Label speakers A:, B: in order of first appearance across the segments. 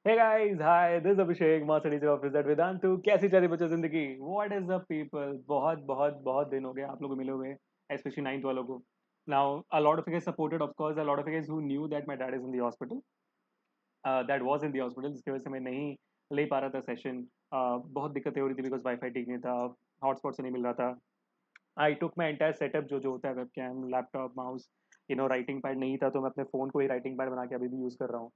A: Hey guys, hi, this is Abhishek, master teacher of physics Vedantu. कैसी चल रही बच्चों जिंदगी? What is up people? बहुत बहुत बहुत दिन हो गए आप लोगों को मिले हुए, especially ninth वालों को. Now, a lot of you guys supported, of course, a lot of you guys who knew that my dad is in the hospital, that was in the hospital, जिसकी वजह से मैं नहीं ले पा रहा था सेशन. बहुत दिक्कतें हो रही थी बिकॉज वाईफाई ठीक नहीं था, हॉटस्पॉट से नहीं मिल रहा था. आई टुक माई एंटायर सेटअप जो जो होता है, webcam, laptop, mouse, writing pad नहीं था, तो मैं अपने फ़ोन को ही राइटिंग पैड बना के अभी भी यूज़ कर रहा हूँ.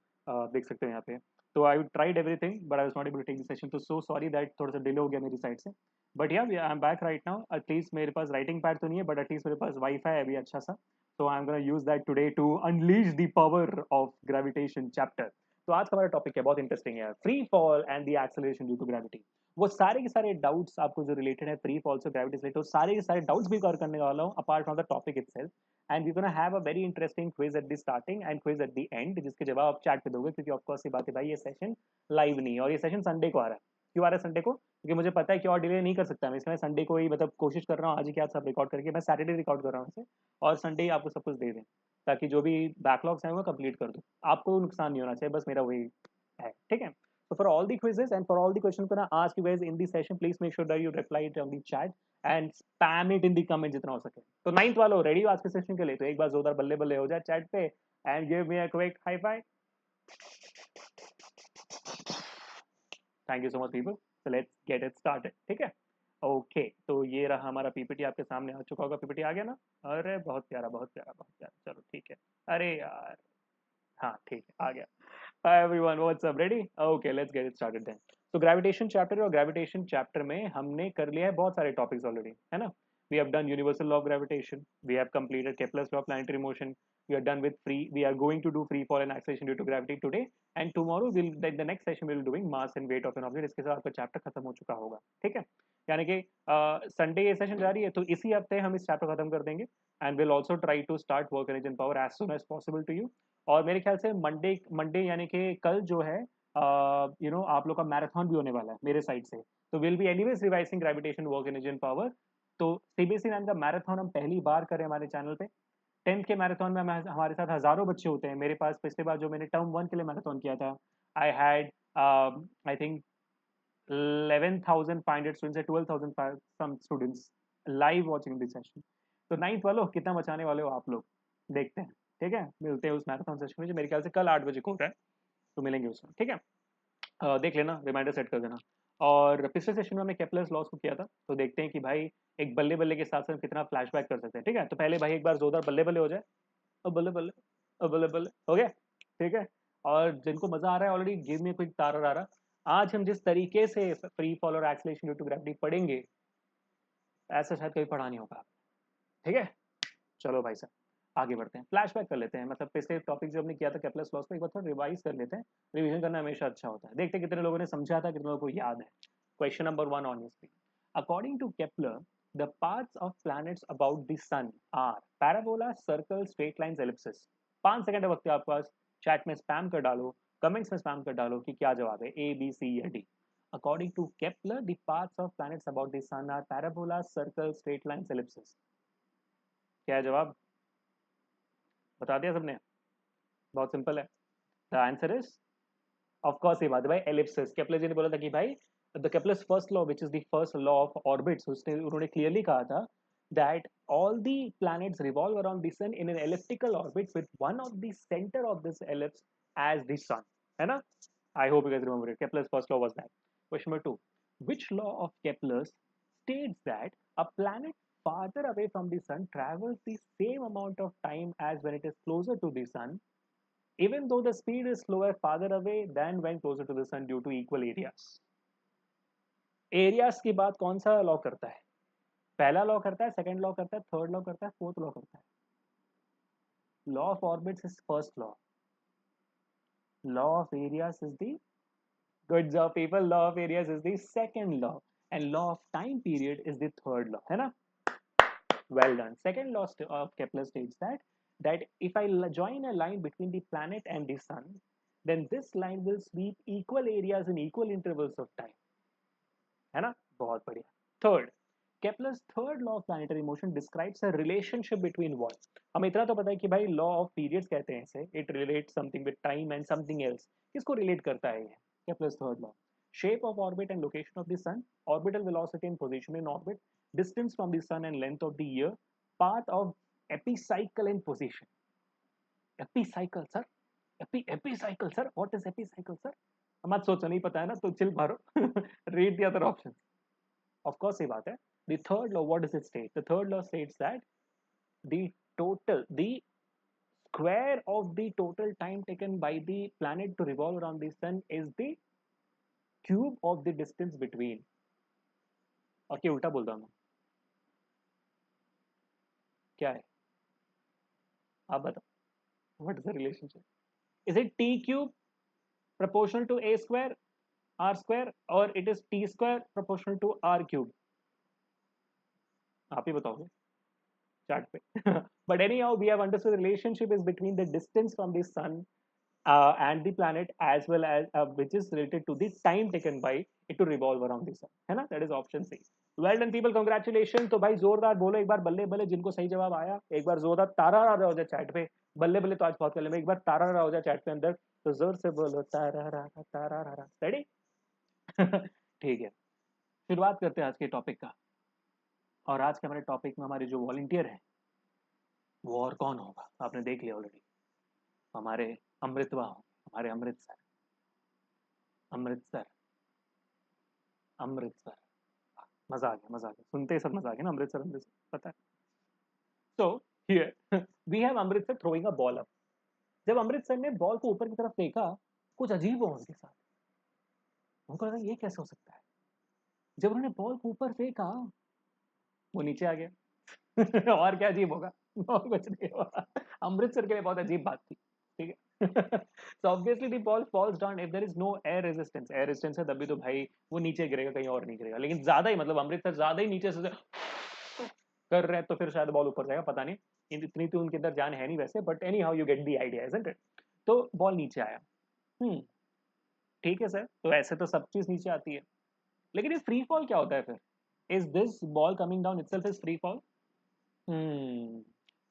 A: देख सकते हो यहाँ पे. तो I tried everything but I was not able to take the session, तो सो सॉरी दैट थोड़ा सा डिले हो गया मेरी साइड से. बट या I am back right now. At least मेरे पास राइटिंग पैड तो नहीं है, बट एटलीस्ट मेरे पास वाईफाई है अभी अच्छा सा. तो I am gonna use that today to unleash the power of gravitation chapter. तो आज का हमारा टॉपिक है, बहुत इंटरेस्टिंग है, free fall and the acceleration due to gravity. वो सारे के सारे डाउट्स आपको जो रिलेटेड है फ्री फॉल से ग्रेविटी से, तो सारे के सारे डाउट्स भी कवर करने वाला हूँ apart from the topic itself. And we gonna have a very interesting quiz at the starting and quiz at the end, जिसके जवाब आप चैट पे दोगे, क्योंकि ऑफ कोर्स ये बात है भाई, ये सेशन लाइव नहीं है और ये सेशन संडे को आ रहा है. क्यों आ रहा है संडे को? क्योंकि मुझे पता है कि और डिले नहीं कर सकता मैं, इसलिए संडे को ही मतलब कोशिश कर रहा हूँ आज ही क्या सब रिकॉर्ड करके, मैं सैटरडे रिकॉर्ड कर रहा हूँ इसे, और संडे ही आपको सब कुछ दे दें, ताकि जो भी बैकलॉग्स हैं वो कंप्लीट कर दूँ. आपको नुकसान नहीं होना चाहिए, बस मेरा वही है, ठीक है. So for all the quizzes and for all the questions gonna ask you guys in the session, please make sure that you reply it on the chat and spam it in the comment जितना हो सके. तो ninth वालों ready हो आज के session के लिए? तो एक बार जोरदार बल्ले बल्ले हो जाए चैट पे and give me a quick high five. Thank you so much people. So let's get it started, ठीक है. ओके तो ये रहा हमारा पीपीटी, आपके सामने आ चुका होगा. पीपीटी आ गया ना? अरे बहुत प्यारा बहुत प्यारा बहुत प्यारा, चलो ठीक है. अरे यार, हाँ ठीक है आ गया. Hi everyone, what's up? Ready? Okay, let's get it started then. So gravitation chapter और gravitation chapter में हमने कर लिया है बहुत सारे topics already, है ना? We have done universal law of gravitation. We have completed Kepler's law of planetary motion. We are done with free. We are going to do free fall and acceleration due to gravity today. And tomorrow we'll the next session we'll be doing mass and weight of an object. इसके साथ आपका chapter खत्म हो चुका होगा, ठीक है? यानी कि संडे ये सेशन जा रही है, तो इसी हफ्ते हम इस चैप्टर खत्म कर देंगे. And will also try to start work energy and power as soon as possible to you. और मेरे ख्याल से मंडे मंडे यानी कि कल जो है, आप लोग का मैराथन भी होने वाला है मेरे साइड से. तो will be anyways revising gravitation, work energy and power. तो सीबीएसई नाइन का मैराथन हम पहली बार करें हमारे चैनल पे. 10th के मैराथन में हमारे साथ हजारों बच्चे होते हैं. मेरे पास पिछले बार जो मैंने टर्म वन के लिए मैराथन किया था, I had I think 11,500 students या 12,000 some students live watching this session. तो नाइन्थ वालों कितना बचाने वाले हो आप लोग, देखते हैं. ठीक है, मिलते हैं उस मैराथन सेशन में जो मेरे ख्याल से कल 8 बजे को हो रहा है. तो मिलेंगे उसमें, ठीक है. देख लेना, रिमाइंडर सेट कर देना. और पिछले सेशन में हमने केपलर्स लॉस को किया था, तो देखते हैं कि भाई एक बल्ले बल्ले के साथ साथ कितना फ्लैशबैक कर सकते हैं. ठीक है, तो पहले भाई एक बार जोरदार बल्ले बल्ले हो जाए. अब बल्ले बल्ले, अब बल्ले बल्ले हो गया, ठीक है. और जिनको मजा आ रहा है ऑलरेडी, गिव मी क्विक तारा रहा. आज हम जिस तरीके से फ्री फॉल और एक्सेलरेशन ड्यू टू ग्रेविटी पढ़ेंगे, ऐसा शायद कभी पढ़ा नहीं होगा. ठीक है, चलो भाई साहब आगे बढ़ते हैं, फ्लैशबैक कर लेते हैं. मतलब पिछले टॉपिक जो हमने किया था केपलर्स लॉस को, एक बार थोड़ा रिवाइज कर लेते हैं. रिवीजन करना हमेशा अच्छा होता है. देखते हैं कितने लोगों ने समझा था, कितने लोगों को याद है. Question number one on your screen. According to Kepler, the paths of planets about the sun are parabola, circle, straight lines, ellipses. 5 second है वक्त आपके पास, चैट में स्पैम कर डालो, कमेंट्स में स्पैम कर डालो कि क्या जवाब है, ए बी सी या D. According to Kepler, the paths of planets about the sun are parabola, circle, straight lines, ellipses. क्या है जवाब? बता दिया सबने? बहुत सिंपल है. The answer is, of course ये बात है भाई, एलिप्सिस. केपलर जी ने बोला था कि भाई the Kepler's first law which is the first law of orbits, उसने उन्होंने क्लियरली कहा था that all the planets revolve around the sun in an elliptical orbit with one of the center of this ellipse as the sun. है ना? I hope you guys remember it. Kepler's first law was that. Question number two. Which law of Kepler's states that a planet farther away from the sun travels the same amount of time as when it is closer to the sun, even though the speed is slower farther away than when closer to the sun due to equal areas? Areas की बात कौन सा law करता है? पहला law करता है, second law करता है, थर्ड लॉ करता है, फोर्थ लॉ करता है? Law of orbits is first law. Law of areas is the, good job people, law of areas is the second law. And law of time period is the third law, है ना? Well done. Second law of Kepler states that if I join a line between the planet and the sun, then this line will sweep equal areas in equal intervals of time. है ना? बहुत बढ़िया. Third, Kepler's third law of planetary motion describes a relationship between what? हमें इतना तो पता है कि भाई लॉ ऑफ पीरियड्स कहते हैं इसे, it relates something with time and something else. किसको रिलेट करता है ये? Kepler's third law. Shape of orbit and location of the sun, orbital velocity and position in orbit, distance from the sun and length of the year, path of epicycle and position. Epicycle, sir? Epicycle, sir? What is epicycle, sir? मत सोचो, नहीं पता है ना तो chill मारो. Read the other options. Of course, ये बात है. The third law, what does it state? The third law states that the square of the total time taken by the planet to revolve around the sun is the cube of the distance between. और क्या उल्टा बोल रहा हूँ मैं? क्या है? आप बताओ. What is the relationship? Is it t cube proportional to a square, r square, or it is t square proportional to r cube? आप ही बताओगे चार्ट पे. But anyhow, we have understood the relationship is between the distance from the sun and the planet as well as which is related to the time taken by it to revolve around the sun. है ना? That is option C. Well done people, congratulations. तो भाई जोरदार बोलो एक बार बल्ले बल्ले, जिनको सही जवाब आया एक बार जोरदार तारा रहा हो जाए चैट पे. बल्ले बल्ले तो आज बहुत कर ले, एक बार तारा रहा हो जाए चैट पे अंदर, तो जोर से बोलो तारा रहा तारा रहा. रेडी? ठीक है, शुरुआत करते हैं आज के टॉपिक का. और आज के हमारे टॉपिक में हमारे जो वॉलंटियर हैं वो और कौन होगा आपने देख लिया ऑलरेडी. हमारे अमृतवा, हमारे अमृतसर, अमृतसर, अमृतसर. मजा आ गया, मजा आ गया, सुनते ही सब मजा आ गया ना. अमृतसर, अमृतसर पता है. तो here we have Amritsar throwing a ball up. जब अमृतसर ने बॉल को ऊपर की तरफ फेंका, कुछ अजीब हुआ उनके साथ. उनको लगा ये कैसे हो सकता है. जब उन्होंने बॉल को ऊपर फेंका, वो नीचे आ गया. और क्या अजीब होगा, और कुछ नहीं हुआ. अमृतसर के लिए बहुत अजीब बात थी. ठीक है. so obviously the ball falls down if there is no air resistance. air resistance है तभी तो भाई वो नीचे गिरेगा, कहीं और नहीं गिरेगा. लेकिन ज्यादा ही, मतलब अमृतसर ज्यादा ही नीचे से कर रहे हैं तो फिर शायद बॉल ऊपर जाएगा, पता नहीं. इतनी तो उनके अंदर जान है नहीं वैसे, but any how you get the idea, isn't it. तो बॉल नीचे आया. हम्म, ठीक है सर. तो ऐसे तो सब चीज नीचे आती है, लेकिन इस फ्री फॉल क्या होता है फिर? Is this ball coming down itself is free fall?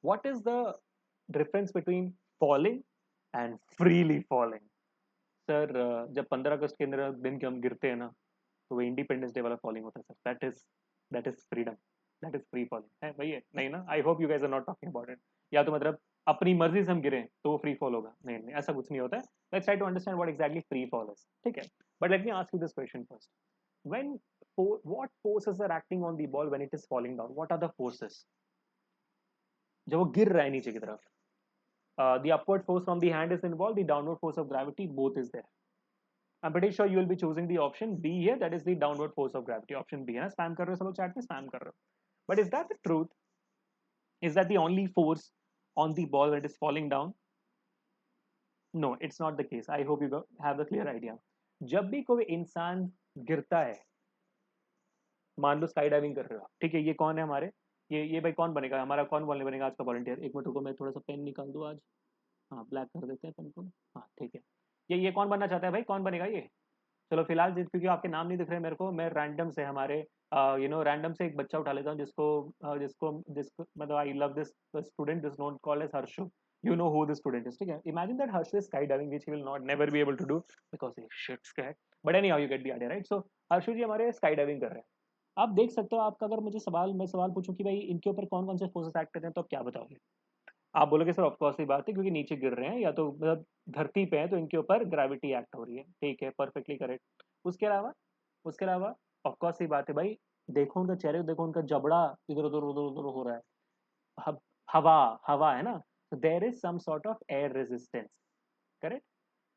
A: What is the difference between falling and freely falling? Sir जब 15 अगस्त के अंदर दिन के हम गिरते हैं ना, तो वो इंडिपेंडेंस डे वाला फॉलिंग होता है sir. That is freedom, that is free falling है भाई. नहीं ना, I hope you guys are not talking about it. या तो मतलब अपनी मर्जी से हम गिरे तो वो फ्री फॉल होगा? नहीं नहीं, ऐसा कुछ नहीं होता है. Let's try to understand what exactly free fall is. ठीक है, but let me ask you this question first. When what forces are acting on the ball when it is falling down? What are the forces? जब वो गिर रहा है नीचे की तरफ, the upward force from the hand is involved, the downward force of gravity, both is there. I'm pretty sure you will be choosing the option B here, that is the downward force of gravity. Option B है ना. Spam कर रहे हो सब लोग chat में, spam कर रहे हो. But is that the truth? Is that the only force on the ball when it is falling down? No, it's not the case. I hope you have a clear idea. जब भी कोई इंसान गिरता है, मान लो स्काई डाइविंग कर रहे हो, ठीक है, ये कौन है हमारे, ये भाई कौन बनेगा हमारा, कौन बनेगा आज का वॉलंटियर? एक मिनट रुको, मैं थोड़ा सा पेन निकाल दूँ आज. हाँ, ब्लैक कर देते हैं पेन को. हाँ ठीक है. ये कौन बनना चाहता है भाई, कौन बनेगा ये? चलो फिलहाल क्योंकि आपके नाम नहीं दिख रहे मेरे को, मैं रैंडम से हमारे रैंडम से एक बच्चा उठा लेता हूँ जिसको जिसको जिसको मतलब I love this student this note called as Harshu. You know who the student is. ठीक है, imagine that Harsh is skydiving which he will not never be able to do because he is shit scared. But anyhow you get the idea, right? So Harshu जी हमारे skydiving कर रहे हैं. आप देख सकते हो, आपका अगर मुझे मैं सवाल पूछूं कि भाई इनके ऊपर कौन कौन से फोर्सेस एक्ट करते हैं, तो आप क्या बताओगे? आप बोलोगे सर ऑफकोर्स ही बात है क्योंकि नीचे गिर रहे हैं या तो मतलब धरती पे है तो इनके ऊपर ग्रेविटी एक्ट हो रही है. ठीक है, परफेक्टली करेक्ट. उसके अलावा उसके अलावा ऑफकोर्स ही बात है भाई, देखो उनका चेहरे, देखो उनका जबड़ा इधर उधर उधर उधर हो रहा है. हब- हवा हवा है ना, तो there is some sort of air resistance. Correct.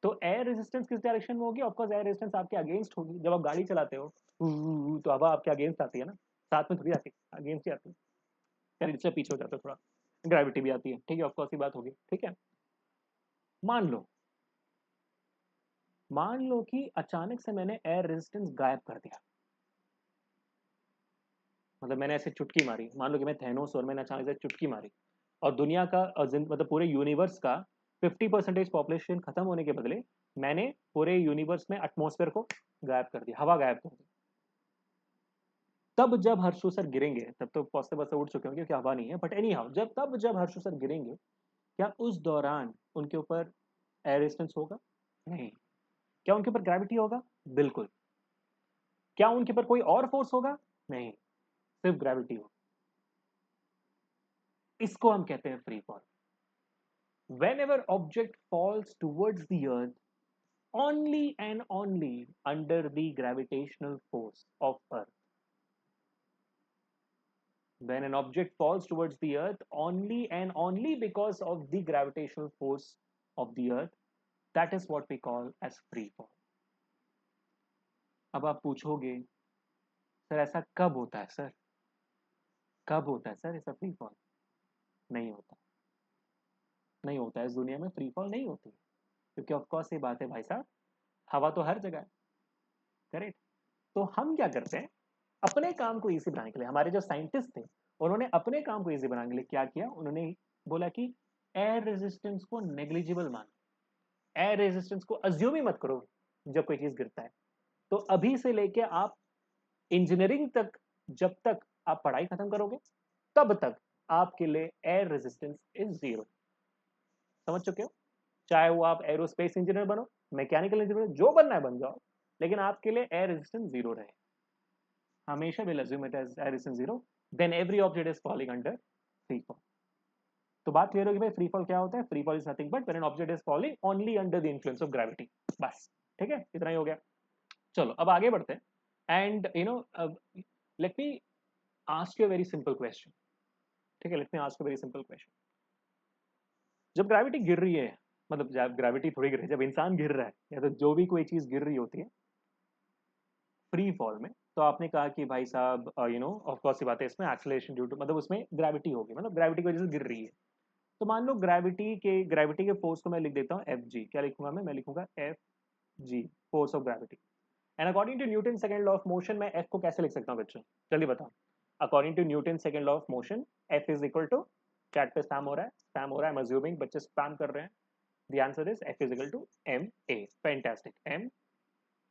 A: तो एयर रेजिस्टेंस किस डायरेक्शन में होगी? ऑफकोर्स एयर रेजिस्टेंस आपके अगेंस्ट होगी. जब आप गाड़ी चलाते हो तो हवा आपके अगेंस्ट आती है ना, साथ में थोड़ी आती है, अगेंस्ट ही आती है. यानी इससे पीछे हो जाता है थोड़ा, ग्रेविटी भी आती है. ठीक है, ऑफकोर्स ही बात होगी. ठीक है, मान लो मान लो कि अचानक से मैंने एयर रेजिस्टेंस गायब कर दिया. मतलब मैंने ऐसे चुटकी मारी, मान लो कि मैं थैनोस और मैंने अचानक से चुटकी मारी, और दुनिया का मतलब पूरे यूनिवर्स का 50% पॉपुलेशन खत्म होने के बदले मैंने पूरे यूनिवर्स में एटमॉस्फेयर को गायब कर दिया, हवा गायब कर दी. तब जब हर्षु सर गिरेंगे, तब तो पॉसिबल से उड़ चुके होंगे क्योंकि हवा नहीं है, बट एनी हाउ जब हर्षु सर गिरेंगे, क्या उस दौरान उनके ऊपर एयर रेजिस्टेंस होगा? नहीं। क्या उनके ऊपर ग्रेविटी होगा? बिल्कुल। क्या उनके ऊपर कोई और फोर्स होगा? नहीं, सिर्फ ग्रेविटी होगा। इसको हम कहते हैं free fall. Whenever object falls towards the earth, only and only under the gravitational force of earth. When an object falls towards the earth, only and only because of the gravitational force of the earth, that is what we call as free fall. अब आप पूछोगे sir ऐसा कब होता है sir? कब होता है सर ऐसा फ्री फॉल? नहीं होता, नहीं होता है। इस दुनिया में फ्री फॉल नहीं होती, क्योंकि ऑफकोर्स ये बात है भाई साहब, हवा तो हर जगह है, करेक्ट? तो हम क्या करते हैं, अपने काम को इजी बनाने के लिए, हमारे जो साइंटिस्ट थे उन्होंने अपने काम को इजी बनाने के लिए क्या किया, उन्होंने बोला कि एयर रेजिस्टेंस को नेग्लिजिबल मानो, एयर रेजिस्टेंस को अज्यूम ही मत करो जब कोई चीज गिरता है। तो अभी से लेके आप इंजीनियरिंग तक, जब तक आप पढ़ाई खत्म करोगे तब तक आपके लिए एयर रेजिस्टेंस इज जीरो। समझ चुके हो? चाहे वो आप एरोस्पेस इंजीनियर बनो, मैकेनिकल इंजीनियर, जो बनना है बन जाओ, लेकिन आपके लिए एयर रेजिस्टेंस जीरो रहे हमेशा। Will assume it as air resistance zero, then every object is falling under free fall. तो बात क्लियर होगी भाई, फ्री फॉल क्या होता है? Free fall is nothing but when an object is falling only under the influence of gravity. बस, ठीक है, इतना ही हो गया। चलो अब आगे बढ़ते हैं। And let me ask you a very simple question. ठीक है, late me ask a very simple question. जब ग्रेविटी गिर रही है, मतलब जब ग्रेविटी थोड़ी गिर रही है, जब इंसान गिर रहा है या तो जो भी कोई चीज गिर रही होती है फ्री फॉल में, तो आपने कहा कि भाई साहब ऑफ कोर्स सी बात है, इसमें एक्सेलरेशन ड्यू टू, मतलब उसमें ग्रेविटी होगी, मतलब ग्रेविटी की वजह से गिर रही है। तो मान लो ग्रेविटी के फोर्स को मैं लिख देता हूँ एफ जी। क्या लिखूंगा मैं लिखूंगा F G, force of gravity. And according to Newton second law of motion, मैं एफ को कैसे लिख सकता हूँ बच्चों, जल्दी बताओ। According to Newton second law of motion, F is equal to, chat पे स्पैम हो रहा है, स्पैम हो रहा है, अज्यूमिंग बच्चे स्पैम कर रहे हैं। The answer is F is equal to M A. Fantastic, M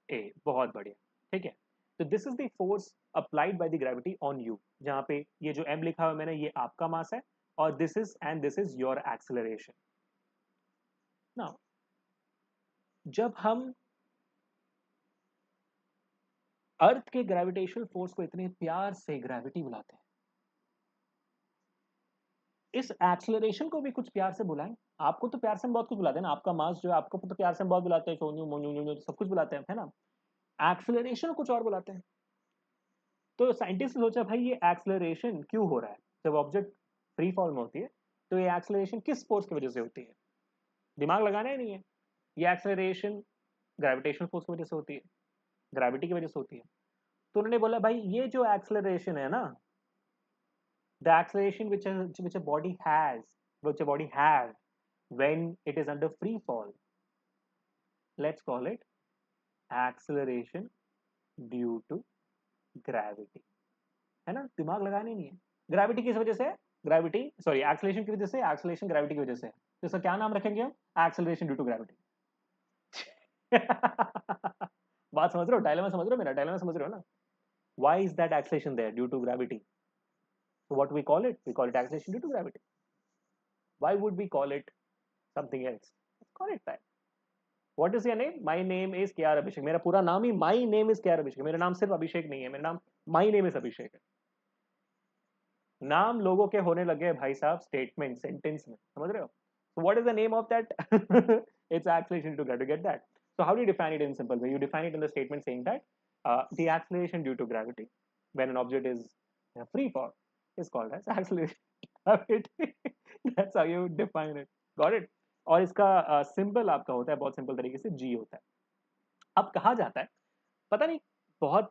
A: A, बहुत बढ़िया। ठीक है, तो this is the force applied by the gravity on you. जहां पे ये जो एम लिखा हुआ है मैंने, ये आपका मास है, और this is your acceleration. Now जब हम अर्थ के ग्रेविटेशनल फोर्स को इतने प्यार से ग्रेविटी बुलाते हैं, इस एक्सेलरेशन को भी कुछ प्यार से बुलाएं। आपको तो प्यार से हम बहुत कुछ बुलाते हैं ना, आपका मास जो है आपको तो प्यार से हम बहुत बुलाते हैं, सोन्यू मोन्यू न्यू सब कुछ बुलाते हैं, है ना? एक्सेलरेशन कुछ और बुलाते हैं। तो साइंटिस्ट ने सोचा भाई ये एक्सेलरेशन क्यों हो रहा है? जब ऑब्जेक्ट फ्री फॉल में होती है तो ये एक्सेलरेशन किस फोर्स की वजह से होती है? दिमाग लगाना ही नहीं है। ये एक्सेलरेशन ग्रेविटेशनल फोर्स की वजह से होती है, ग्रेविटी की वजह से होती है। तो उन्होंने बोला भाई ये जो एक्सेलरेशन है ना, the acceleration which a body has, which a body have when it is under free fall, let's call it acceleration due to gravity। है ना? दिमाग लगाने नहीं है। ग्रेविटी किस वजह से है? ग्रेविटी सॉरी एक्सेलरेशन की वजह से, एक्सेलरेशन ग्रेविटी की वजह से है। तो इसका क्या नाम रखेंगे हम? Acceleration due to gravity. बात समझ रहे हो? डायलेमा समझ रहे हो? मेरा डायलेमा समझ रहे हो ना? Why is that acceleration there? Due to gravity. So what we call it? We call it acceleration due to gravity. Why would we call it something else? Let's call it that. What is your name? My name is KR अभिषेक। मेरा पूरा नाम ही My name is KR अभिषेक। मेरा नाम सिर्फ अभिषेक नहीं है, मेरा नाम My name is अभिषेक है। नाम लोगों के होने लगे भाई साहब स्टेटमेंट, सेंटेंस में, समझ रहे हो? So what is the name of that? It's acceleration due to gravity. Get that? So how do you define it in simple way? You define it in the statement saying that the acceleration due to gravity when an object is in a free fall is called as acceleration gravity. That's how you define it. Got it? और इसका symbol आपका होता है बहुत simple तरीके से, जी होता है। अब कहा जाता है, पता नहीं, बहुत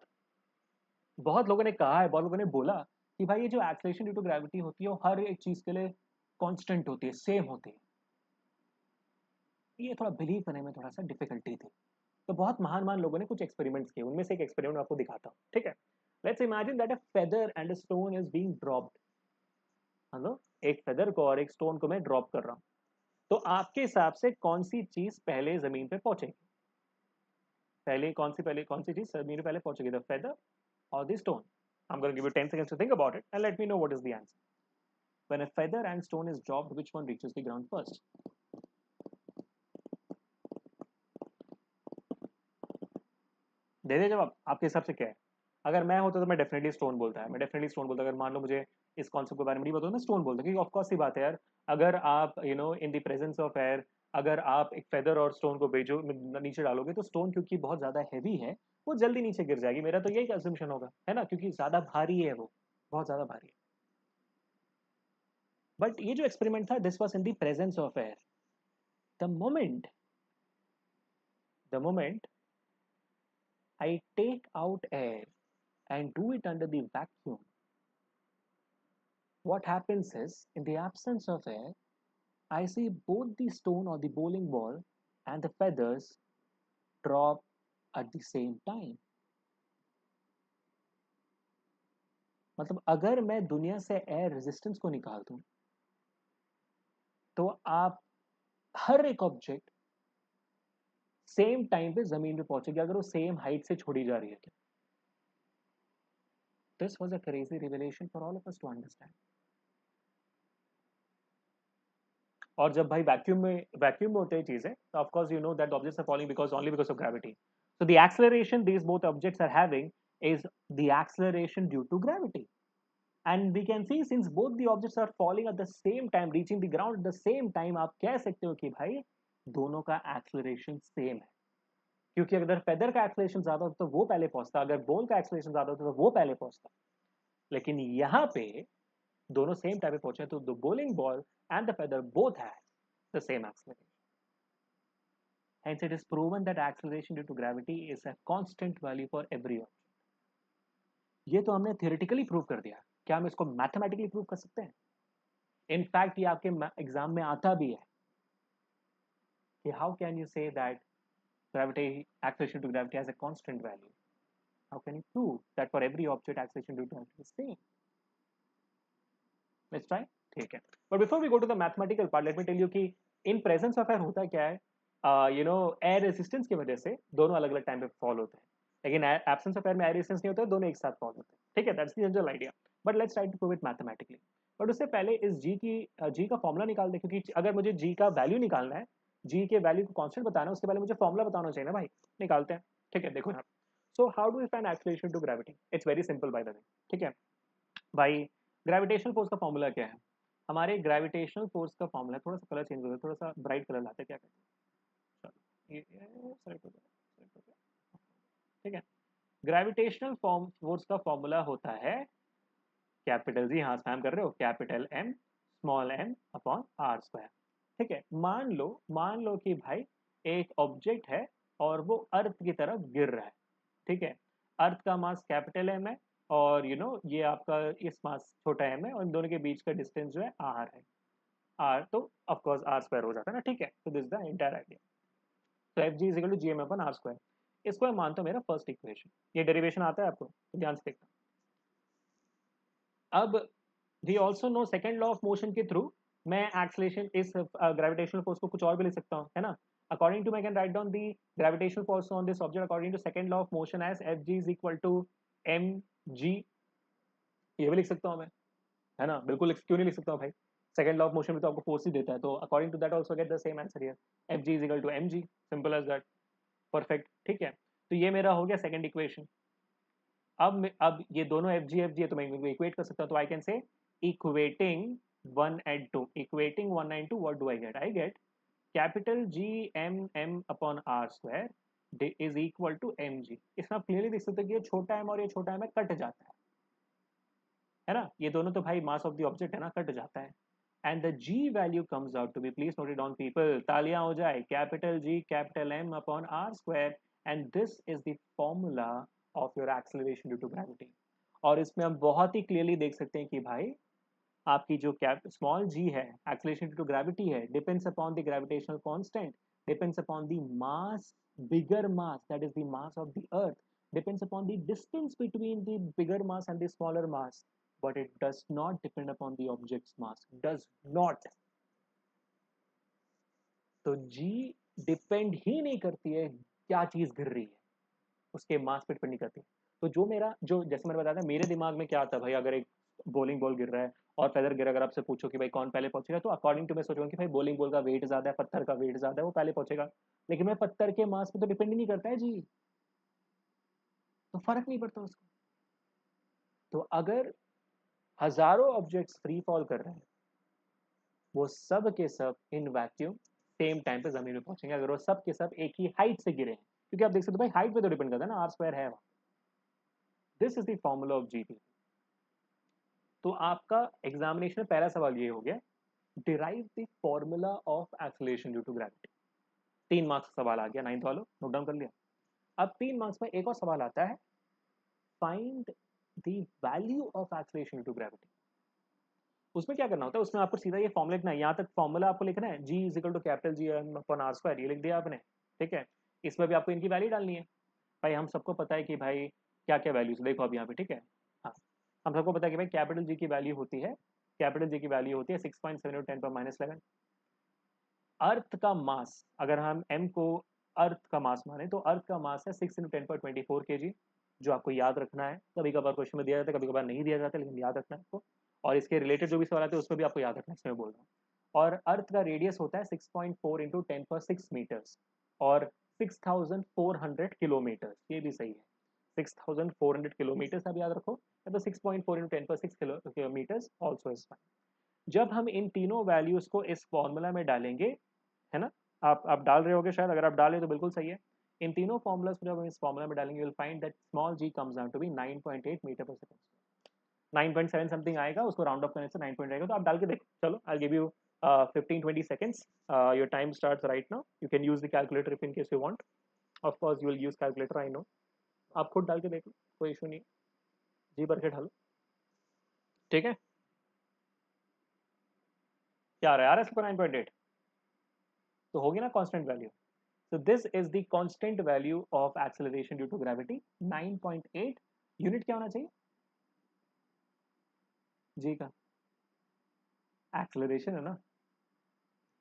A: बहुत लोगों ने कहा है, बहुत लोगों ने बोला कि भाई ये जो एक्सेलरेशन ड्यू टू ग्रेविटी होती है वो हर एक चीज के लिए कांस्टेंट होती है, सेम होती है। ये थोड़ा बिलीव करने में थोड़ा सा डिफिकल्टी थी। तो बहुत महान महान लोगों ने कुछ एक्सपेरिमेंट्स किए, उनमें से एक एक्सपेरिमेंट आपको दिखाता हूँ, ठीक है? Let's imagine that a feather and a stone is being dropped. Hello, एक फेदर को और एक स्टोन को मैं ड्रॉप कर रहा हूँ, तो आपके हिसाब से कौन सी चीज पहले जमीन पे पहुंचेगी? पहले कौन सी चीज जमीन पे पहले पहुंचेगी? द फेदर और the stone? I'm going to give you 10 seconds to think about it and let me know what is the answer. When a feather and stone is dropped, which one reaches the ground first? दे दे जवाब, आपके हिसाब से क्या है? अगर मैं होता तो मैं डेफिनेटली स्टोन बोलता है, मैं डेफिनेटली स्टोन बोलता। अगर मान लो मुझे इस कॉन्सेप्ट के बारे में नहीं पता तो मैं स्टोन बोलता, क्योंकि ऑफकोर्स सी बात है यार, अगर आप in the presence of air, अगर आप एक फेदर और स्टोन को भेजो नीचे डालोगे तो स्टोन क्योंकि बहुत ज्यादा हैवी है वो जल्दी नीचे गिर जाएगी। मेरा तो यही अजम्पशन होगा, है ना, क्योंकि ज्यादा भारी है वो, बहुत ज्यादा भारी है। बट ये जो एक्सपेरिमेंट था, this was in the presence of air. The moment I take out air and do it under the vacuum, what happens is, in the absence of air, I see both the stone or the bowling ball and the feathers drop at the same time. मतलब अगर मैं दुनिया से air resistance को निकाल दूं तो आप हर एक ऑब्जेक्ट सेम टाइम पे जमीन पे पहुंचेगी अगर वो सेम हाइट से छोड़ी जा रही है तो। This was a crazy revelation for all of us to understand. और जब भाई वैक्यूम में होते हैं चीजें, तो of course you know that objects are falling because only because of gravity. So the acceleration these both objects are having is the acceleration due to gravity. And we can see since both the objects are falling at the same time, reaching the ground at the same time, आप कह सकते हो कि भाई दोनों का acceleration same है। क्योंकि अगर फेदर का एक्सेलरेशन ज्यादा होता तो वो पहले पहुंचता, अगर बॉल का एक्सेलरेशन ज्यादा होता तो वो पहले पहुंचता। लेकिन यहाँ पे दोनों सेम टाइम पे पहुंचे तो the bowling ball and the feather both have the same acceleration. Hence, it is proven that acceleration due to gravity is a constant value for every object. ये तो हमने theoretically प्रूव कर दिया, क्या हम इसको मैथमेटिकली प्रूव कर सकते हैं? इनफैक्ट ये आपके एग्जाम में आता भी है कि how can you say that gravity acceleration to gravity has a constant value? How can you prove that for every object acceleration due to gravity is same? Let's try. ठीक है, but before we go to the mathematical part, let me tell you कि in presence of air होता क्या है। Air resistance की वजह से दोनों अलग अलग टाइम पे फॉल होते हैं, लेकिन एब्सेंस ऑफ एयर में एयर रेजिस्टेंस नहीं होता है, दोनों एक साथ फॉल होते हैं। ठीक है, that's the general idea. But let's try to prove it mathematically. बट उससे पहले इस जी का फॉर्मूला निकाल दे, क्योंकि अगर मुझे जी का वैल्यू निकालना है, जी के वैल्यू को कांस्टेंट बताना है, उसके पहले मुझे फॉर्मूला बताना चाहिए ना भाई। निकालते हैं। ठीक है, देखो यहाँ। So how do we find acceleration to gravity? It's very simple by the way. ठीक है भाई, ग्रेविटेशनल फोर्स का फॉर्मूला क्या है? हमारे ग्रेविटेशनल फोर्स का फॉर्मूला, थोड़ा सा कलर चेंज हो गया, थोड़ा सा ब्राइट कलर लाते हैं, क्या कहते हैं? चलो ये सेलेक्ट हो गया, सेलेक्ट हो गया। ठीक है, ग्रेविटेशनल फोर्स का फॉर्मूला होता है कैपिटल जी, हाँ स्पैम कर रहे हो, capital M small M upon R square. ठीक है, मान लो कि भाई एक ऑब्जेक्ट है और वो अर्थ की तरफ गिर रहा है। ठीक है, अर्थ का मास कैपिटल एम है और ये आपका इस मास छोटा एम है, और इन दोनों के बीच का डिस्टेंस जो है आर है। आर तो ऑफकोर्स आर स्क्वायर हो जाता है ना। ठीक है, तो दिस द एंटायर आइडिया। तो F G is equal to G M upon R square. इसको मैं मानता हूँ मेरा फर्स्ट इक्वेशन। ये डेरिवेशन आता है आपको तो ध्यान से देखना। अब we also know second law of motion के थ्रू मैं एक्सलेशन इस ग्रेविटेशनल फोर्स को कुछ और भी लिख सकता हूँ, है ना। अकॉर्डिंग टू, मैं can write down the gravitational force on this object according to second law of motion as F G is equal to M G. ये भी लिख सकता हूँ मैं, है ना, बिल्कुल क्यों नहीं लिख सकता हूँ भाई। सेकंड लॉ ऑफ मोशन में तो आपको फोर्स ही देता है, तो according to that also get the same answer here, F G is equal to M G, simple as that. Perfect. ठीक है, तो ये मेरा हो गया सेकंड इक्वेशन। अब ये दोनों एफ जी है तो मैं इनको इक्वेट कर सकता हूँ, तो I can say equating one and two, equating one and two, what do I get capital G M M upon R square is equal to M G. इसमें आप क्लियरली देख सकते हो कि ये छोटा एम और ये छोटा एम कट जाता है ना, ये दोनों तो भाई मास ऑफ द ऑब्जेक्ट है ना, कट जाता है। And the G value comes out to be, please note it down people, तालियां हो जाए, capital G capital M upon R square, and this is the formula of your acceleration due to gravity. और इसमें हम बहुत ही clearly देख सकते हैं कि भाई आपकी जो कैप स्मॉल जी है, एक्सेलरेशन ड्यू टू ग्रेविटी है, depends upon the gravitational constant, depends upon the mass, bigger mass, that is the mass of the earth, depends upon the distance between the bigger mass and the smaller mass, but it does not depend upon the object's mass, does not। तो g depend ही नहीं करती है क्या चीज गिर रही है, उसके मास पे डिपेंड नहीं करती। तो जो मेरा जो जैसे मैंने बताया था मेरे दिमाग में क्या आता है भाई, अगर एक बॉलिंग बॉल गिर रहा है और फेदर गिर, अगर आपसे पूछो कि भाई कौन पहले पहुंचेगा, तो अकॉर्डिंग टू मैं सोचूंगा कि भाई बॉलिंग बॉल का वेट ज्यादा है, पत्थर का वेट ज्यादा है, वो पहले पहुंचेगा। लेकिन मैं पत्थर के मास पे तो डिपेंड ही नहीं करता है जी, तो फर्क नहीं पड़ता उसको। तो अगर हजारों ऑब्जेक्ट्स फ्री फॉल कर रहे हैं, वो सब के सब इन वैक्यूम सेम टाइम पे जमीन पे पहुंचेंगे, अगर वो सब के सब एक ही हाइट से गिरे हैं, क्योंकि आप देख सकते हो भाई हाइट पे तो डिपेंड करता है ना, आर स्क्वायर है वहां। This is the formula of GT. तो आपका एग्जामिनेशन में पहला सवाल ये हो गया, derive the formula of acceleration due to gravity. 3 marks का सवाल आ गया, 9th वालों नोट डाउन कर लिया। अब 3 मार्क्स में एक और सवाल आता है, find the value of acceleration due to gravity. उसमें क्या करना होता है, उसमें आपको सीधा ये फॉर्मूला लिखना है, यहाँ तक फॉर्मूला आपको लिखना है, G is equal to capital G M upon R square, ये लिख दिया आपने, ठीक है। इसमें भी आपको इनकी वैल्यू डालनी है। भाई हम सबको पता है कि भाई क्या क्या वैल्यूज, देखो अब यहाँ पे, ठीक है। हाँ, हम सबको पता है कि भाई कैपिटल जी की वैल्यू होती है, कैपिटल जी की वैल्यू होती है 6.7 10 पर -11। अर्थ का मास, अगर हम एम को अर्थ का मास माने, तो अर्थ का मास है 6 × 10⁻24 kg, जो आपको याद रखना है। कभी कभार क्वेश्चन में दिया जाता है, कभी कभार नहीं दिया जाता, लेकिन याद रखना है आपको। और इसके रिलेटेड जो भी सवाल आते हैं उसमें भी आपको याद रखना है, इसमें बोल रहा हूँ। और अर्थ का रेडियस होता है 6.4 × 10⁻6 मीटर्स, और 6400 किलोमीटर, ये भी सही है। 6400 किलोमीटर आप याद रखो, या तो 6.4 × 10⁻6 किलोमीटर्स ऑल्सो इज फाइन। जब हम इन तीनों वैल्यूज को इस फॉर्मूला में डालेंगे, है ना, आप डाल रहे होगे शायद, अगर आप डाले तो बिल्कुल सही है। इन तीनों फॉर्मूलाज को जब हम इस फॉर्मूला में डालेंगे, will find that small G comes down to be 9.8 metre per second. 9.7 something आएगा, उसको राउंड ऑफ करने से 9 पॉइंट आएगा, तो आप डाल के देखो। चलो I give you 15-20 seconds, your time starts right now, you can use the calculator if in case you want, of course you will use calculator, I know. आप खुद डाल के देख लो, कोई इशू नहीं है, जी भर के ढालो, ठीक है। क्या आ रहा है यार इसको 9.8, तो होगी ना constant value. So this is the constant value of acceleration due to gravity, 9.8। Unit क्या होना चाहिए जी का? एक्सेलरेशन है ना,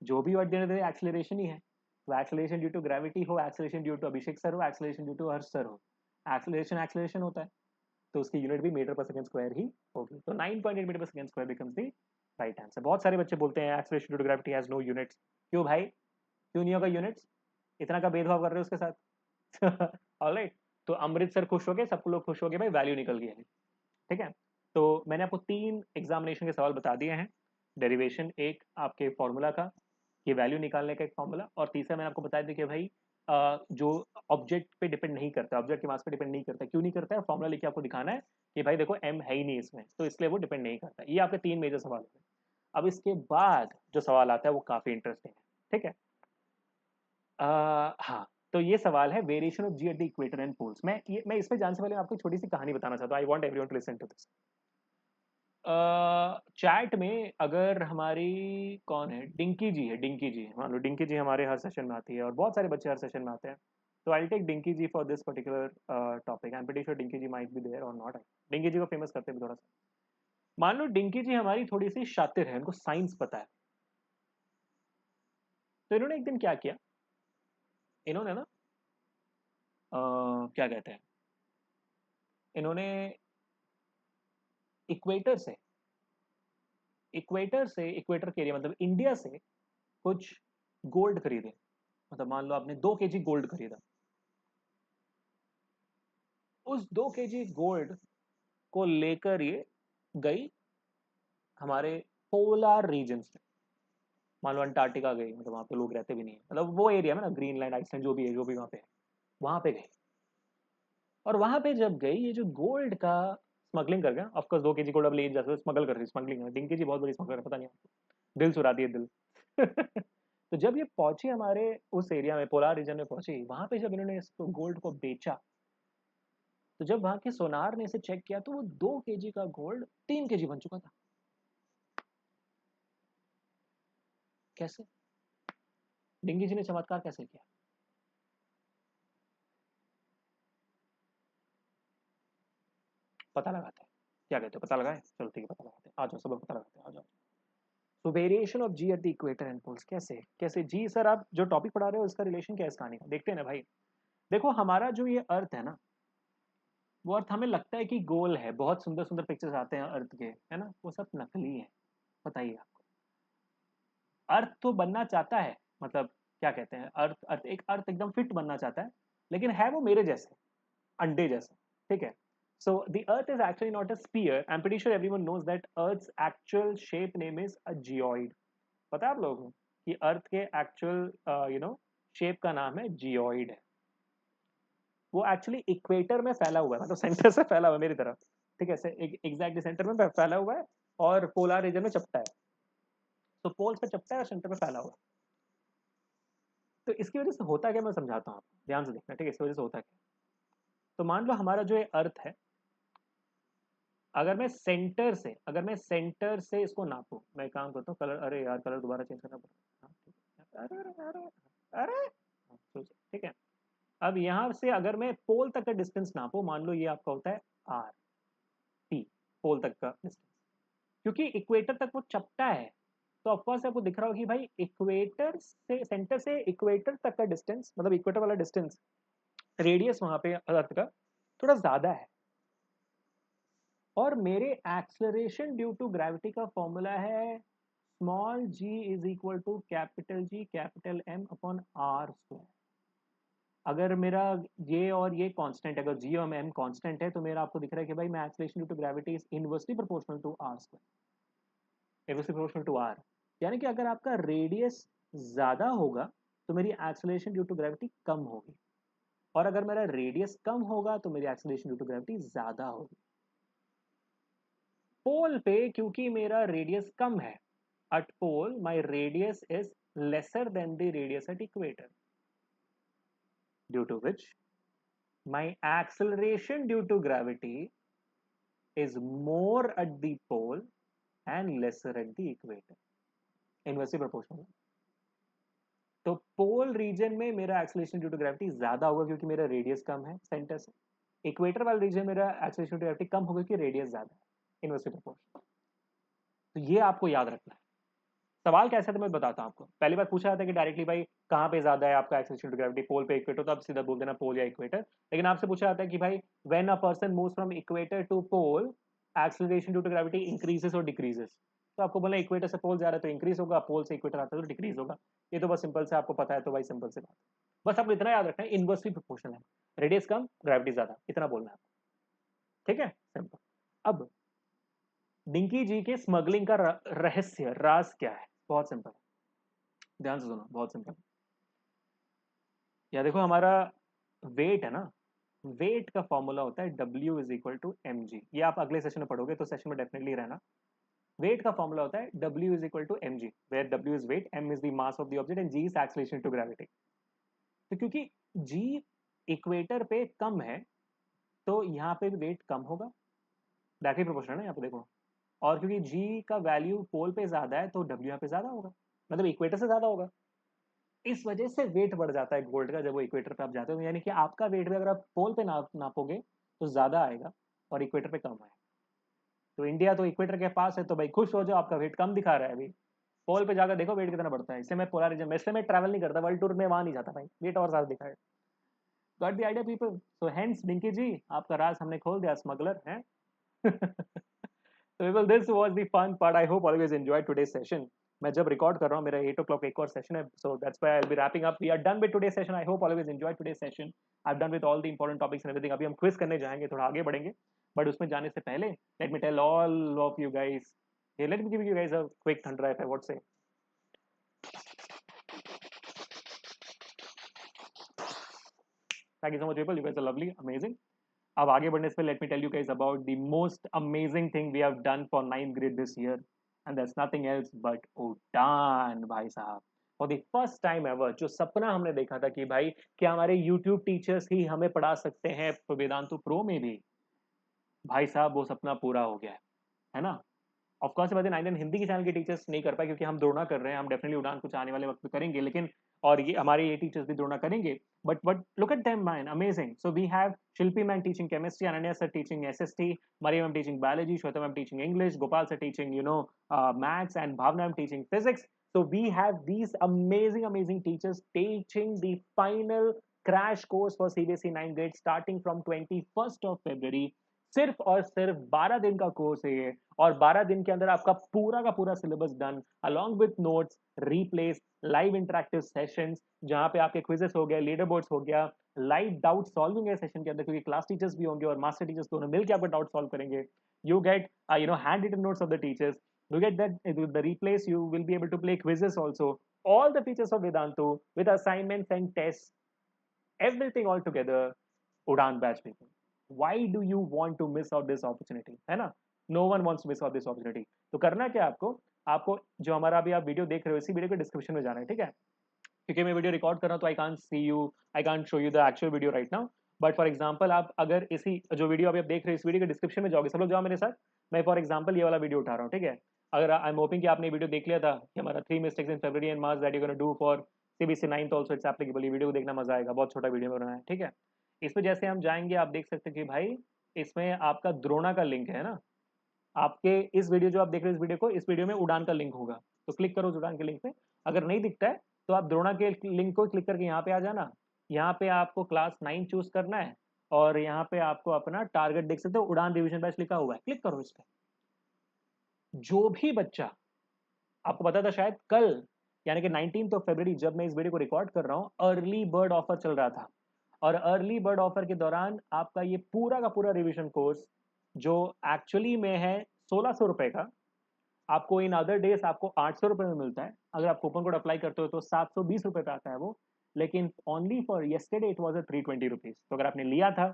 A: जो भी वर्ड देने एक्सेलरेशन ही है। तो एक्सेलरेशन ड्यू टू ग्रेविटी हो, acceleration due to Abhishek sir हो, acceleration due to Harsh sir हो, एक्सेलरेशन एक्सेलरेशन होता है, तो उसकी यूनिट भी मीटर पर सेकंड स्क्वायर ही होगी। तो 9.8 metre per second square becomes the right answer. बहुत सारे बच्चे बोलते हैं acceleration due to gravity has no units. क्यों भाई, क्यों नहीं होगा यूनिट्स? इतना का भेदभाव कर रहे हो उसके साथ? ऑलराइट, तो अमृत सर खुश हो गए, सब लोग खुश हो गए, भाई वैल्यू निकल गई है, ठीक है। तो मैंने आपको 3 एग्जामिनेशन के सवाल बता दिए हैं, डेरिवेशन एक आपके फॉर्मूला का, ये वैल्यू निकालने का एक फॉर्मूला, और तीसरा मैंने आपको बताया था कि भाई जो ऑब्जेक्ट पे डिपेंड नहीं करता, ऑब्जेक्ट के मास पे डिपेंड नहीं करता, क्यों नहीं करता है, फॉर्मूला लेके आपको दिखाना है कि भाई देखो एम है ही नहीं इसमें, तो इसलिए वो डिपेंड नहीं करता। ये आपके 3 मेजर सवाल हो गए। अब इसके बाद जो सवाल आता है वो काफी इंटरेस्टिंग है, ठीक है। हाँ, तो ये सवाल है variation of G at the equator and poles. मैं इसमें जाने से पहले आपको छोटी सी कहानी बताना चाहता हूँ, I want everyone to listen to this. Chat में अगर हमारी कौन है, डिंकी जी है, डिंकी जी, मान लो डिंकी जी हमारे हर सेशन में आती है, और बहुत सारे बच्चे हर सेशन में आते हैं, तो I take Dinky ji for this particular topic. I am pretty sure Dinky ji might be there और नॉट। डिंकी जी को फेमस करते हैं थोड़ा सा। मान लो डिंकी जी हमारी थोड़ी सी शातिर है, उनको साइंस पता है, तो इन्होंने एक दिन क्या किया, इन्होंने ना क्या कहते हैं, इन्होंने इक्वेटर से, इक्वेटर के एरिया मतलब इंडिया से कुछ गोल्ड खरीदे। मतलब मान लो आपने 2 kg गोल्ड खरीदा, उस 2 kg गोल्ड को लेकर ये गई हमारे पोलर रीजन में। मान लो अंटार्कटिका गई, मतलब वहां पे लोग रहते भी नहीं है, मतलब वो एरिया में ना, ग्रीनलैंड आइसलैंड जो भी है, जो भी वहां पे है, वहां पे गई। और वहां पे जब गई, ये जो गोल्ड का स्मगलिंग कर गया, ऑफकोर्स 2 kg गोल्ड अब ले जा सकते, स्मगल कर रही, स्मगलिंग है, डिंकी जी बहुत बड़ी स्मगलर है, पता नहीं आपको, दिल चुरा दिए दिल। तो जब ये पहुंची हमारे उस एरिया में, पोलार रीजन में पहुंची, वहां पे जब इन्होंने इस गोल्ड को बेचा, तो जब वहां के सोनार ने इसे चेक किया, तो वो 2 kg का गोल्ड 3 kg बन चुका था। कैसे? डिंगी जी ने चमत्कार कैसे किया? पता लगाते हैं, क्या कहते हो, पता लगाए? चलो ठीक है, पता लगाते हैं, आ जाओ, सब पता लगाते हैं, आ जाओ। तो variation of G at the equator and poles, कैसे कैसे जी सर, आप जो टॉपिक पढ़ा रहे हो इसका रिलेशन क्या है इस कहानी का, देखते हैं ना भाई। देखो हमारा जो ये अर्थ है ना, वो अर्थ हमें लगता है कि गोल है, बहुत सुंदर सुंदर पिक्चर्स आते हैं अर्थ के, है ना, वो सब नकली है। बताइए आपको, अर्थ तो बनना चाहता है, मतलब क्या कहते हैं, अर्थ एकदम फिट बनना चाहता है, लेकिन है वो मेरे जैसे, अंडे जैसे, ठीक है। So the Earth is actually not a sphere. I'm pretty sure everyone knows that Earth's actual shape name is a geoid. पता है आप लोगों को कि अर्थ के एक्चुअल शेप का नाम है जियोइड है। वो एक्चुअली इक्वेटर में फैला हुआ है, मतलब सेंटर से फैला हुआ है मेरी तरफ, ठीक है, एग्जैक्टली सेंटर में फैला हुआ है, और पोलर रीजन में चपटा है। तो पोल्स पे चपटा है और सेंटर में फैला हुआ है। तो इसकी वजह से होता क्या, मैं समझाता हूँ आपको, ध्यान से देखना, ठीक है, इसकी वजह से होता क्या। तो मान लो हमारा जो ये अर्थ है, अगर मैं सेंटर से इसको नापूं, मैं एक काम करता हूँ, कलर, अरे यार कलर दोबारा चेंज करना पड़ेगा, हाँ, ठीक है, अरे अरे अरे, हाँ, ठीक है। अब यहाँ से अगर मैं पोल तक का डिस्टेंस नापू, मान लो ये आपका होता है आर टी, पोल तक का डिस्टेंस, क्योंकि इक्वेटर तक वो चपटा है, तो ऑफकोर्स आपको दिख रहा होगा कि भाई इक्वेटर से, सेंटर से इक्वेटर तक का डिस्टेंस, मतलब इक्वेटर वाला डिस्टेंस, रेडियस वहां पे अर्थ का थोड़ा ज्यादा है। और मेरे एक्सलरेशन ड्यू टू ग्रेविटी का फॉर्मूला है small G is equal to capital G capital M upon R square. अगर मेरा ये और ये कांस्टेंट, अगर जी और एम कांस्टेंट है, तो मेरा आपको दिख रहा है कि भाई मैं acceleration due to gravity is inversely proportional to R square, inversely proportional to R. यानी कि अगर आपका रेडियस ज्यादा होगा तो मेरी एक्सलेशन ड्यू टू ग्रेविटी कम होगी, और अगर मेरा रेडियस कम होगा तो मेरी एक्सलेशन ड्यू टू ग्रेविटी ज्यादा होगी। पोल पे क्योंकि मेरा रेडियस कम है, at pole my radius is lesser than the radius at equator, due to which my acceleration due to gravity is more at the pole and lesser at the equator, inversely proportional। तो पोल reason में मेरा acceleration due to gravity ज्यादा होगा क्योंकि मेरा radius कम है centre से, equator वाले रीजन में मेरा एक्सेलरेशन ड्यू टू ग्रेविटी कम होगा क्योंकि रेडियस ज्यादा है, इनवर्सली प्रोपोर्शनल। तो ये आपको याद रखना है। सवाल कैसा था मैं बताता हूँ आपको। पहली बार पूछा जाता है कि डायरेक्टली भाई कहाँ पे ज्यादा है आपका एक्सेलरेशन टू ग्रेविटी, पोल पे इक्वेटर, तो आप सीधा बोल देना पोल या इक्वेटर। लेकिन आपसे पूछा जाता है कि भाई when a person moves from equator to pole acceleration due to gravity increases और डिक्रीजेस, तो आपको बोला इक्वेटर से पोल जा रहा है तो इंक्रीज होगा, पोल से इक्वेटर आता है तो डिक्रीज होगा। ये तो बस सिंपल से आपको पता है, तो भाई सिंपल से बात, बस आपको इतना याद रखना है, इनवर्सली प्रोपोर्शनल है, रेडियस कम ग्रेविटी ज्यादा, इतना बोलना है आपको, ठीक है, सिंपल। अब डिंकी जी के स्मगलिंग का रहस्य, राज क्या है, बहुत सिंपल, ध्यान से सुनो, बहुत सिंपल। या देखो हमारा वेट है ना, वेट का फॉर्मूला होता है W is equal to M G, ये आप अगले सेशन में पढ़ोगे तो सेशन में डेफिनेटली रहना। वेट का फॉर्मूला होता है W is equal to M G, where W is weight, M is the mass of the object and G is acceleration to gravity. तो क्योंकि G इक्वेटर पे कम है, तो यहाँ पे भी वेट कम होगा, डायरेक्टली प्रोपोर्शनल है यहाँ पे देखो। और क्योंकि G का वैल्यू पोल पे ज्यादा है तो W यहाँ पे ज्यादा होगा, मतलब इक्वेटर से ज्यादा होगा। इस वजह से वेट बढ़ जाता है गोल्ड का जब वो इक्वेटर पे आप जाते हो, यानी कि आपका वेट भी अगर आप पोल पे नापोगे तो ज्यादा आएगा और इक्वेटर पे कम आएगा। तो इंडिया तो इक्वेटर के पास है, तो भाई खुश हो जाओ, आपका वेट कम दिखा रहा है अभी। पोल पे जाकर देखो वेट कितना बढ़ता है, इसलिए मैं पोलर रीजन में, इसलिए मैं ट्रैवल नहीं करता, वर्ल्ड टूर में वहां नहीं जाता भाई, वेट और ज्यादा दिखाए। Got the idea people. So hence Dinky ji आपका राज हमने खोल दिया, स्मगलर है। So people, this was the fun part. I hope always enjoyed today's session. मैं जब रिकॉर्ड कर रहा हूँ मेरा 8 o'clock एक और सेशन है, so that's why I'll be wrapping up. We are done with today's session. I hope always enjoyed today's session. I've done with all the important topics and everything. अभी हम quiz करने जाएंगे, थोड़ा आगे बढ़ेंगे, बट उसमें जाने से पहले let me tell all of you guys, hey, let me give you guys a quick thunder if I would say. Thank you so much people, you guys are lovely, amazing. अब आगे बढ़ने से पहले let me tell you guys about the most amazing thing we have done for 9th grade this year, and that's nothing else but उड़ान भाई साहब। For the first time ever, जो सपना हमने देखा था कि भाई क्या हमारे यूट्यूब टीचर्स ही हमें पढ़ा सकते हैं वेदांतु प्रो में भी, भाई साहब वो सपना पूरा हो गया है ना। ऑफ कोर्स बात है, 9 हिंदी के चैनल के टीचर्स नहीं कर पाए क्योंकि हम दौड़ना कर रहे हैं, हम डेफिनेटली उड़ान कुछ आने वाले वक्त में करेंगे, लेकिन और ये हमारे ये टीचर्स भी दौड़ना करेंगे। But look at them man, amazing. So we have Shilpi ma'am teaching chemistry, Ananya sir teaching SST, Mariam ma'am teaching biology, Shweta ma'am teaching English, Gopal sir teaching maths, and Bhavna ma'am teaching physics. So we have these amazing teachers teaching the final crash course for CBSE 9th grade starting from 21 February. सिर्फ और सिर्फ 12 दिन का course है ये, और 12 दिन के अंदर आपका पूरा का पूरा syllabus done along with notes, replace, live interactive sessions, जहां पे आपके क्विजेस हो गया, लीडर बोर्ड्स हो गया, लाइव डाउट सॉल्विंग है सेशन के अंदर, क्योंकि क्लास टीचर्स भी होंगे और मास्टर टीचर्स दोनों मिलकर आपका डाउट सॉल्व करेंगे। You get hand written notes of the teachers, you get that the replace, you will be able to play quizzes also, all the features of Vedantu with assignments and tests, everything all together. Udan batch people, why do you want to miss out this opportunity, है ना? No one wants to miss out this opportunity. तो करना क्या आपको, आपको जो हमारा अभी आप वीडियो देख रहे हो इसी वीडियो के डिस्क्रिप्शन में जाना है, ठीक है? क्योंकि मैं वीडियो रिकॉर्ड कर रहा हूँ तो I can't see you, I can't show you the actual video right now, but for example आप अगर इसी जो वीडियो अभी आप देख रहे हो इस वीडियो के डिस्क्रिप्शन में जाओगे, सब लोग जाओ मेरे साथ, मैं फॉर एग्जाम्पल ये वाला वीडियो उठा रहा हूँ, ठीक है? अगर आई एम होपिंग कि आपने वीडियो देख लिया था कि हमारा 3 mistakes in February and March that you gonna do for CBSE 9th also it's applicable, ये वीडियो को देखना मजा आएगा, बहुत छोटा वीडियो बनाना है, ठीक है? इसमें जैसे हम जाएंगे आप देख सकते हैं कि भाई इसमें आपका द्रोणा का लिंक है ना, आपके इस वीडियो जो आप देख रहे हो इस वीडियो को, इस वीडियो में उड़ान का लिंक होगा, तो क्लिक करो उस उड़ान के लिंक पे। अगर नहीं दिखता है तो आप द्रोणा के लिंक को क्लिक करके यहाँ पे आ जाना, यहाँ पे आपको क्लास 9 चूज करना है, और यहाँ पे आपको अपना टारगेट देख सकते हो, उड़ान रिविजन बैच लिखा हुआ है, क्लिक करो इस पे। जो भी बच्चा, आपको पता था शायद कल यानी कि 19 फरवरी जब मैं इस वीडियो को रिकॉर्ड कर रहा हूँ, अर्ली बर्ड ऑफर चल रहा था, और अर्ली बर्ड ऑफर के दौरान आपका ये पूरा का पूरा रिविजन कोर्स जो एक्चुअली में है 1600 रुपए का, आपको इन अदर डेज आपको 800 रुपए में मिलता है, अगर आप कूपन कोड अप्लाई करते हो तो 720 रुपए पे आता है वो, लेकिन only for yesterday it was 320 rupees. तो अगर आपने लिया था,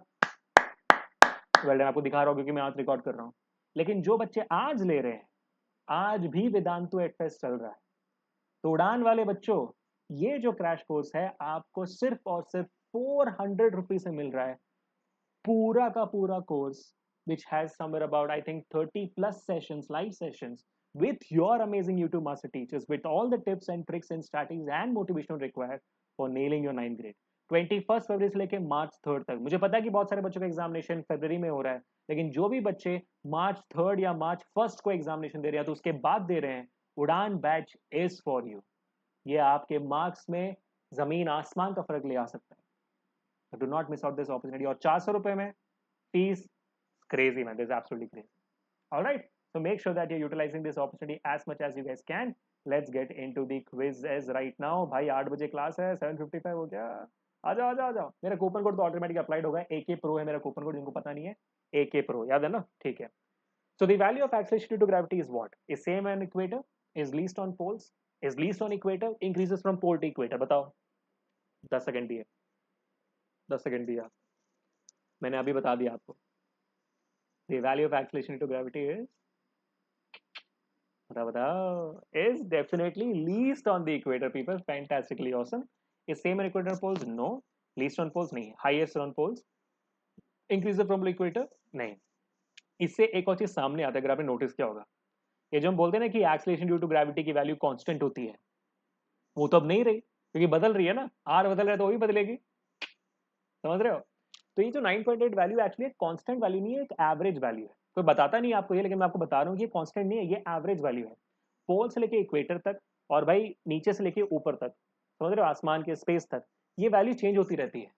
A: वेल डन, आपको दिखा रहा हूँ क्योंकि मैं आज रिकॉर्ड कर रहा हूँ। लेकिन जो बच्चे आज ले रहे हैं, आज भी वेदांतु एट फेस्ट चल रहा है, तो उड़ान वाले बच्चों, ये जो क्रैश कोर्स है आपको सिर्फ और सिर्फ 400 रुपीज से मिल रहा है, पूरा का पूरा course which has somewhere about I think 30 plus sessions, live sessions with your amazing YouTube master teachers with all the tips and tricks and strategies and motivation required for nailing your 9th grade 21 फरवरी से लेके मार्च 3rd तक। मुझे पता है कि बहुत सारे बच्चों का एग्जामिनेशन फरवरी में हो रहा है, लेकिन जो भी बच्चे मार्च 3rd या मार्च 1st को एग्जामिनेशन दे रहे हैं तो उसके बाद दे रहे हैं, उड़ान बैच इज फॉर यू। ये आपके मार्क्स में जमीन आसमान का फर्क ले आ सकता है। Do not miss out this opportunity. और 400 रुपए में fees, crazy man, this is absolutely crazy. All right, so make sure that you're utilizing this opportunity as much as you guys can. Let's get into the quizzes right now. भाई 8 बजे class है, 7:55 हो गया, आ जाओ आ जाओ आ जाओ। मेरा coupon code तो ऑटोमेटिक अप्लाइड होगा, AK Pro है मेरा कूपन कोड, जिनको पता नहीं है AK Pro, याद है ना? ठीक है। So the value of acceleration due to gravity is what? Is same on equator, is least on poles, is least on equator, increases from pole to equator। बताओ, 10 सेकंड दिए, 10 सेकंड दिया, मैंने अभी बता दिया आपको। The value of acceleration due to gravity is, is definitely least on the equator, people. Fantastically awesome. Is same on equator poles? No. Least on poles? नहीं. Highest on poles? Increase from equator? नहीं. इससे एक और चीज सामने आता है, अगर आपने नोटिस किया होगा, ये जो हम बोलते हैं ना कि एक्सेलरेशन ड्यू टू ग्रेविटी की वैल्यू कांस्टेंट होती है, वो तो अब नहीं रही, क्योंकि बदल रही है ना, आर बदल रहा है तो वही बदलेगी, समझ रहे हो? तो ये जो 9.8 वैल्यू एक्चुअली एक कांस्टेंट वैल्यू नहीं है, एक एवरेज वैल्यू है। कोई बताता नहीं आपको ये, लेकिन मैं आपको बता रहा हूँ कि ये कांस्टेंट नहीं है, ये एवरेज वैल्यू है, पोल से लेके इक्वेटर तक, और भाई नीचे से लेके ऊपर तक, समझ रहे हो, आसमान के स्पेस तक, ये वैल्यू चेंज होती रहती है।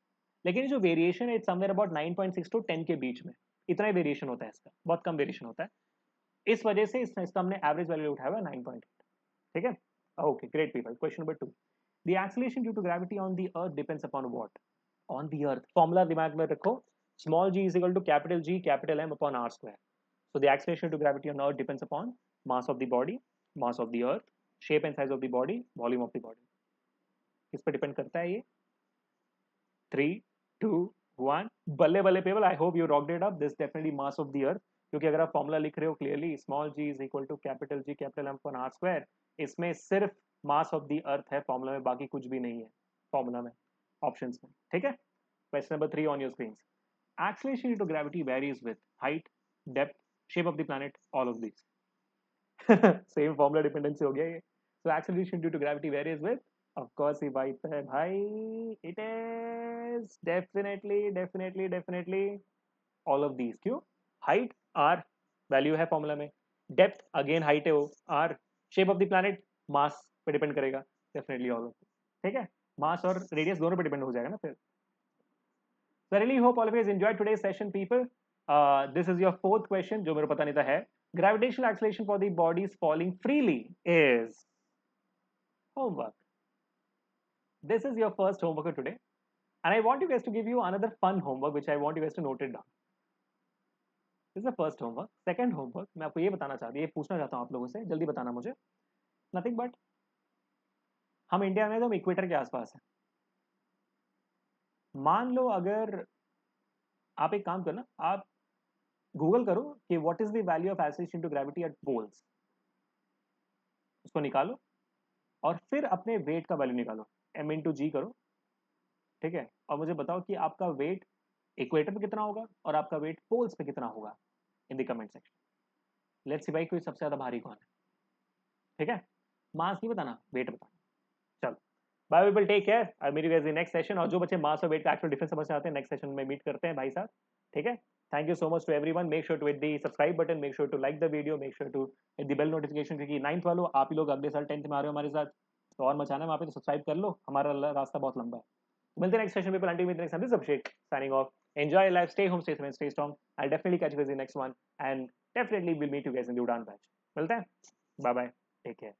A: लेकिन जो वेरिएशन है समवेयर अबाउट 9.6 टू 10 के बीच में, इतना ही वेरिएशन होता है इसका, बहुत कम वेरिएशन होता है। इस वजह से इसका हमने एवरेज वैल्यू उठाया हुआ 9.8। ठीक है, okay great people. Question number 2, the acceleration due to gravity on the earth depends upon what? On the earth. Formula दिमाग में रखो, small g is equal to capital G capital M upon r square. So the acceleration to gravity on earth depends upon mass of the body, mass of the earth, shape and size of the body, volume of the body. किस पे depend करता है ये? 3 2 1, बल्ले बल्ले people, I hope you rocked it up. This definitely mass of the earth, क्योंकि अगर आप फॉर्मूला लिख रहे हो clearly small g is equal to capital G capital M upon r square, इसमें सिर्फ मास ऑफ द अर्थ है फॉर्मूला में, बाकी कुछ भी नहीं है फॉर्मूला में, ऑप्शंस में। ठीक है, question number 3 on your screen. Acceleration due to gravity varies with height, depth, shape of the planet, all of these. Same formula dependency हो गया ये। So acceleration due to gravity varies with, of course ही बात है भाई, it is definitely all of these। क्यों? Height r value है formula में, depth again height है वो r, shape of the planet mass पे डिपेंड करेगा, डेफिनेटली ऑल ऑफ। ठीक है, मास और रेडियस दोनों पे डिपेंड हो जाएगा ना फिर। So I really hope all of you guys enjoyed today's session, people. This is your fourth question, जो मेरे को पता नहीं था है. Gravitational acceleration for the bodies falling freely is homework. This is your first homework for today, and I want you guys to give you another fun homework, which I want you guys to note it down. This is the first homework. Second homework, मैं आपको ये बताना चाहती हूँ, ये पूछना चाहता हूँ आप लोगों से, जल्दी बताना मुझे. Nothing but हम इंडिया में तो हम इक्वेटर के आसपास हैं. मान लो अगर आप एक काम करो ना, आप गूगल करो कि what is the value of acceleration to gravity at poles, उसको निकालो और फिर अपने वेट का वैल्यू निकालो, एम इंटू जी करो, ठीक है, और मुझे बताओ कि आपका वेट इक्वेटर पे कितना होगा और आपका वेट पोल्स पे कितना होगा in the comment section. Let's see भाई कोई सबसे ज्यादा भारी कौन है. ठीक है, मास नहीं बताना, वेट बताना. चलो bye, we will take care, I meet you guys in next session. और जो बच्चे मास और वेट का एक्चुअल डिफरेंस समझना चाहते हैं, नेक्स्ट सेशन में मीट करते हैं भाई साहब. ठीक है, thank you so much to everyone. Make sure to hit the subscribe button, make sure to like the video, make sure to hit the bell notification, क्योंकि 9th वालों आप ही लोग अगले साल 10th में आ रहे हो हमारे साथ, तो और मचाना है वहाँ पे, तो सब्सक्राइब कर लो, हमारा रास्ता बहुत लंबा है. मिलते हैं नेक्स्ट सेशन में. Until next time, this is Abhishek signing off. Enjoy your life, stay home, stay safe and stay strong. I'll definitely catch you guys in the next one, and definitely we'll meet you guys in the Udan batch. मिलते हैं, bye bye, take care.